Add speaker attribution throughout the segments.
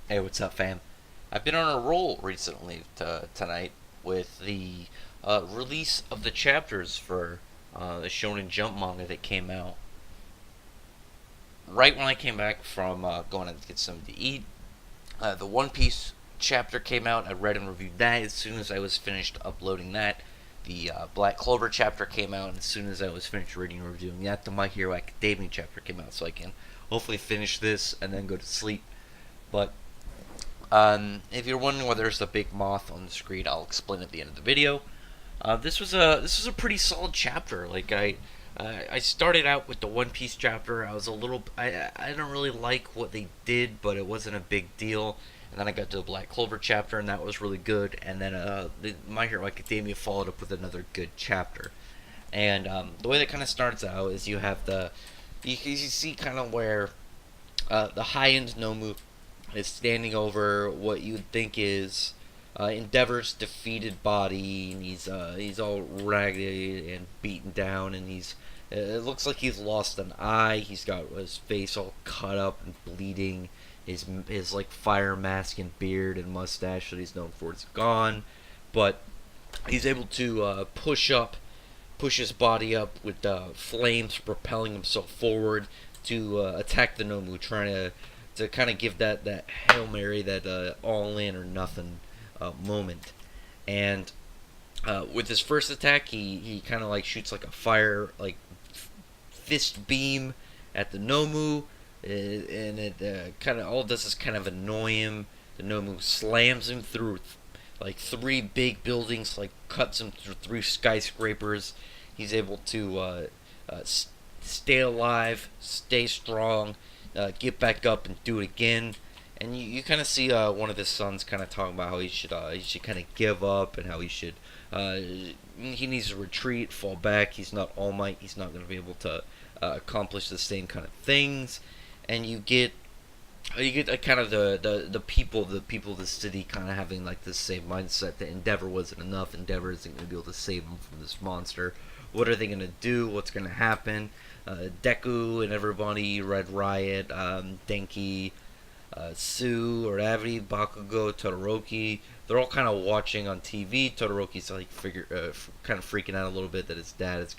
Speaker 1: Hey, what's up, fam? I've been on a roll recently tonight with the release of the chapters for the Shonen Jump manga that came out right when I came back from going to get something to eat. The One Piece chapter came out. I read and reviewed that as soon as I was finished uploading that. The Black Clover chapter came out, and as soon as I was finished reading and reviewing that, the My Hero Academia chapter came out, so I can hopefully finish this and then go to sleep. But if you're wondering why there's a big moth on the screen, I'll explain at the end of the video. This was a pretty solid chapter. I started out with the One Piece chapter. I don't really like what they did, but it wasn't a big deal. And then I got to the Black Clover chapter, and that was really good. And then My Hero Academia followed up with another good chapter. And the way that kind of starts out is you see kind of where the high end Nomu is standing over what you would think is Endeavor's defeated body, and he's all ragged and beaten down, and it looks like he's lost an eye. He's got his face all cut up and bleeding. His like fire mask and beard and mustache that he's known for is gone, but he's able to push his body up with flames propelling himself forward to attack the Nomu, trying to kind of give that Hail Mary, that all in or nothing moment. And with his first attack, he kind of like shoots like a fire like fist beam at the Nomu, and it kind of all it does is kind of annoy him. The Nomu slams him through like three big buildings, like cuts him through three skyscrapers. He's able to uh, stay alive, stay strong, get back up and do it again. And you kind of see one of his sons kind of talking about how he should kind of give up, and how he needs to retreat, fall back. He's not All Might. He's not going to be able to accomplish the same kind of things. And you get kind of the people of the city kind of having like this same mindset that Endeavor wasn't enough. Endeavor isn't going to be able to save him from this monster. What are they going to do? What's going to happen? Deku and everybody, Red Riot, Denki, Sue, Ravi, Bakugo, Todoroki. They're all kind of watching on TV. Todoroki's like kind of freaking out a little bit that his dad is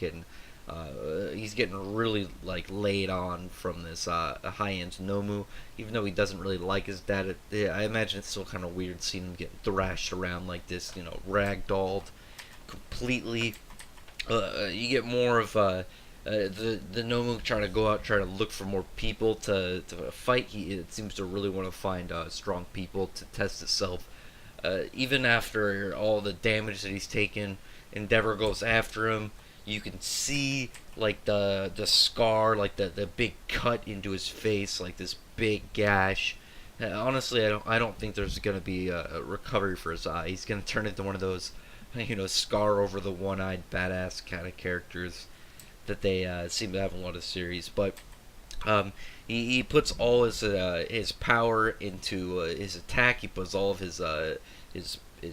Speaker 1: he's getting really like laid on from this high-end Nomu. Even though he doesn't really like his dad, I imagine it's still kind of weird seeing him getting thrashed around like this, ragdolled completely. You get more of the Nomu trying to go out, trying to look for more people to fight. It seems to really want to find strong people to test itself. Even after all the damage that he's taken, Endeavor goes after him. You can see like the scar, like the big cut into his face, like this big gash. Honestly, I don't think there's gonna be a recovery for his eye. He's gonna turn into one of those, scar over the one-eyed badass kind of characters that they seem to have in a lot of series. But he puts all his power into his attack. He puts all of his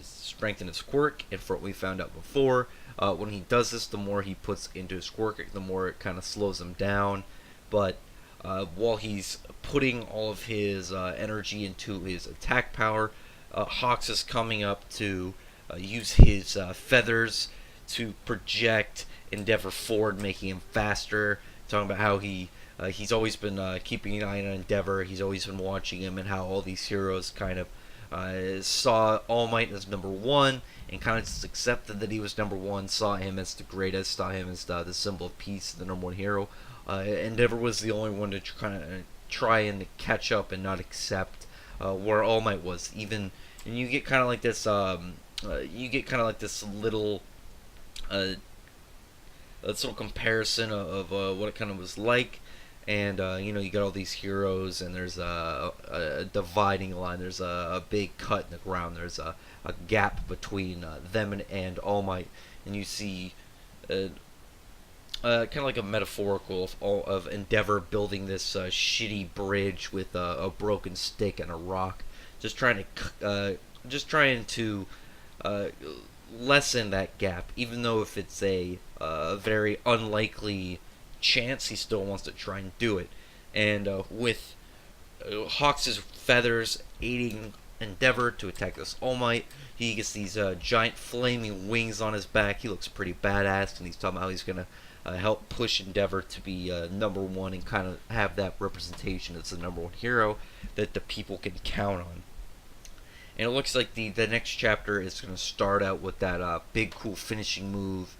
Speaker 1: strength in his quirk. And for what we found out before, when he does this, the more he puts into his quirk, the more it kind of slows him down. But while he's putting all of his energy into his attack power, Hawks is coming up to use his feathers to project Endeavor forward, making him faster. Talking about how he's always been keeping an eye on Endeavor. He's always been watching him, and how all these heroes kind of saw All Might as number one, and kind of just accepted that he was number one. Saw him as the greatest. Saw him as the symbol of peace, the number one hero. Endeavor was the only one to kind of try and catch up and not accept where All Might was. And you get kind of like this. You get kind of like this little. This little comparison of what it kind of was like. And you got all these heroes, and there's a dividing line. There's a big cut in the ground. There's a gap between them and All Might, and you see kind of like a metaphorical of Endeavor building this shitty bridge with a broken stick and a rock, just trying to uh, lessen that gap. Even though if it's a very unlikely chance, he still wants to try and do it. And with Hawks' feathers aiding Endeavor to attack this All Might. He gets these giant flaming wings on his back. He looks pretty badass, and he's talking about how he's going to help push Endeavor to be number one and kind of have that representation as the number one hero that the people can count on. And it looks like the next chapter is going to start out with that big cool finishing move.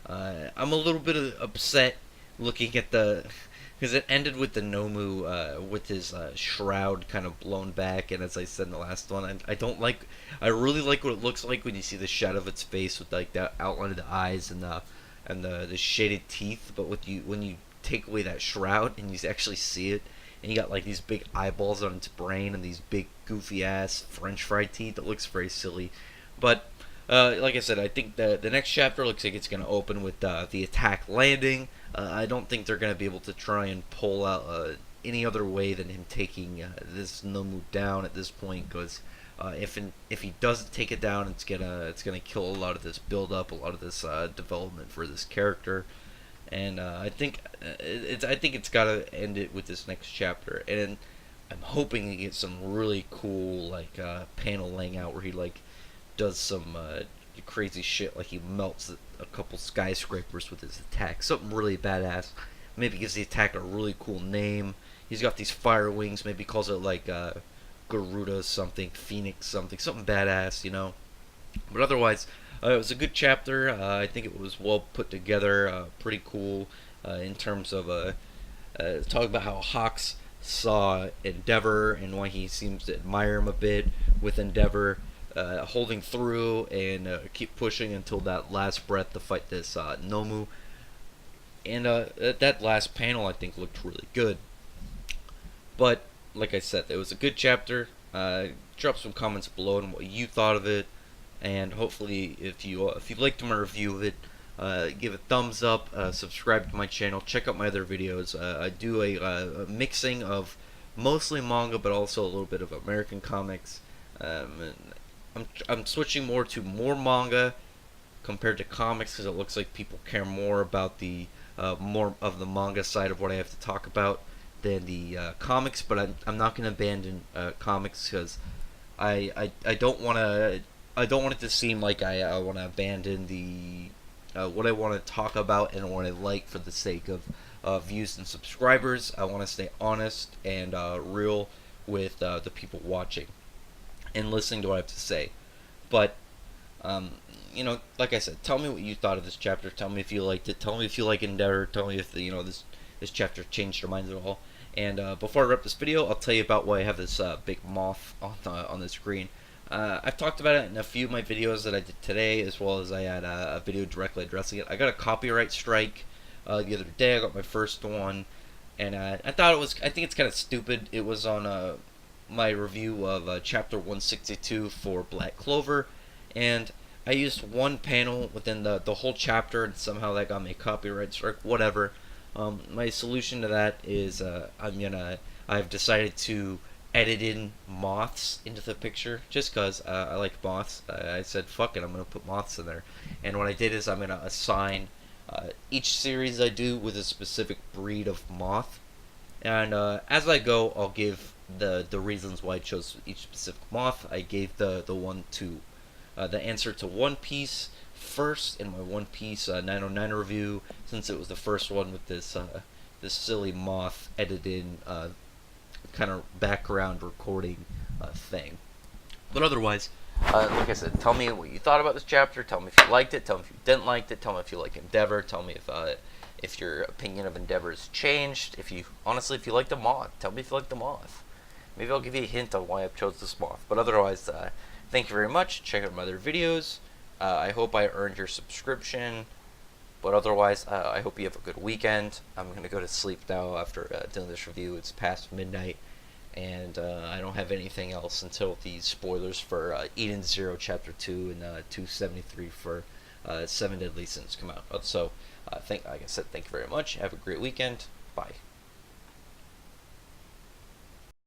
Speaker 1: I'm a little bit upset looking at because it ended with the Nomu with his shroud kind of blown back, and as I said in the last one, I really like what it looks like when you see the shadow of its face with like the outline of the eyes and the shaded teeth. But when you take away that shroud and you actually see it, and you got like these big eyeballs on its brain and these big goofy ass French fry teeth, it looks very silly. But like I said, I think the next chapter looks like it's going to open with the attack landing. I don't think they're going to be able to try and pull out any other way than him taking this Nomu down at this point, because if he doesn't take it down, it's gonna kill a lot of this build up, a lot of this development for this character. And I think it's got to end it with this next chapter, and I'm hoping to get some really cool like panel laying out where he like does some crazy shit, like he melts a couple skyscrapers with his attack, something really badass. Maybe gives the attack a really cool name. He's got these fire wings. Maybe calls it like Garuda something, Phoenix something badass, you know. But otherwise, it was a good chapter. I think it was well put together, pretty cool in terms of talking about how Hawks saw Endeavor and why he seems to admire him a bit with Endeavor. Holding through and keep pushing until that last breath to fight this Nomu. And that last panel I think looked really good. But like I said, it was a good chapter. Drop some comments below on what you thought of it, and hopefully if you liked my review of it, give a thumbs up, subscribe to my channel, check out my other videos. I do a mixing of mostly manga but also a little bit of American comics. I'm switching more to manga compared to comics because it looks like people care more about the more of the manga side of what I have to talk about than the comics. But I'm not going to abandon comics because I don't want it to seem like I want to abandon the what I want to talk about and what I like for the sake of views and subscribers. I want to stay honest and real with the people watching and listening to what I have to say. But you know, like I said, tell me what you thought of this chapter. Tell me if you liked it. Tell me if you like Endeavor. Tell me if this chapter changed your minds at all. And before I wrap this video, I'll tell you about why I have this big moth on the screen. I've talked about it in a few of my videos that I did today, as well as I had a video directly addressing it. I got a copyright strike the other day. I got my first one, and I think it's kind of stupid. It was on my review of chapter 162 for Black Clover, and I used one panel within the whole chapter, and somehow that got me a copyright strike. Whatever. My solution to that is I've decided to edit in moths into the picture just because I like moths. I said fuck it, I'm gonna put moths in there, and what I did is I'm gonna assign each series I do with a specific breed of moth, and as I go, I'll give the reasons why I chose each specific moth. I gave the one to the answer to One Piece first in my One Piece 909 review, since it was the first one with this silly moth edited kind of background recording thing. But otherwise, like I said, tell me what you thought about this chapter. Tell me if you liked it. Tell me if you didn't like it. Tell me if you like Endeavor. Tell me if your opinion of Endeavor has changed. If you like the moth, tell me if you like the moth. Maybe I'll give you a hint on why I chose this moth. But otherwise, thank you very much. Check out my other videos. I hope I earned your subscription. But otherwise, I hope you have a good weekend. I'm going to go to sleep now after doing this review. It's past midnight. And I don't have anything else until the spoilers for Eden Zero Chapter 2 and 273 for 7 Deadly Sins come out. So, like I said, thank you very much. Have a great weekend. Bye.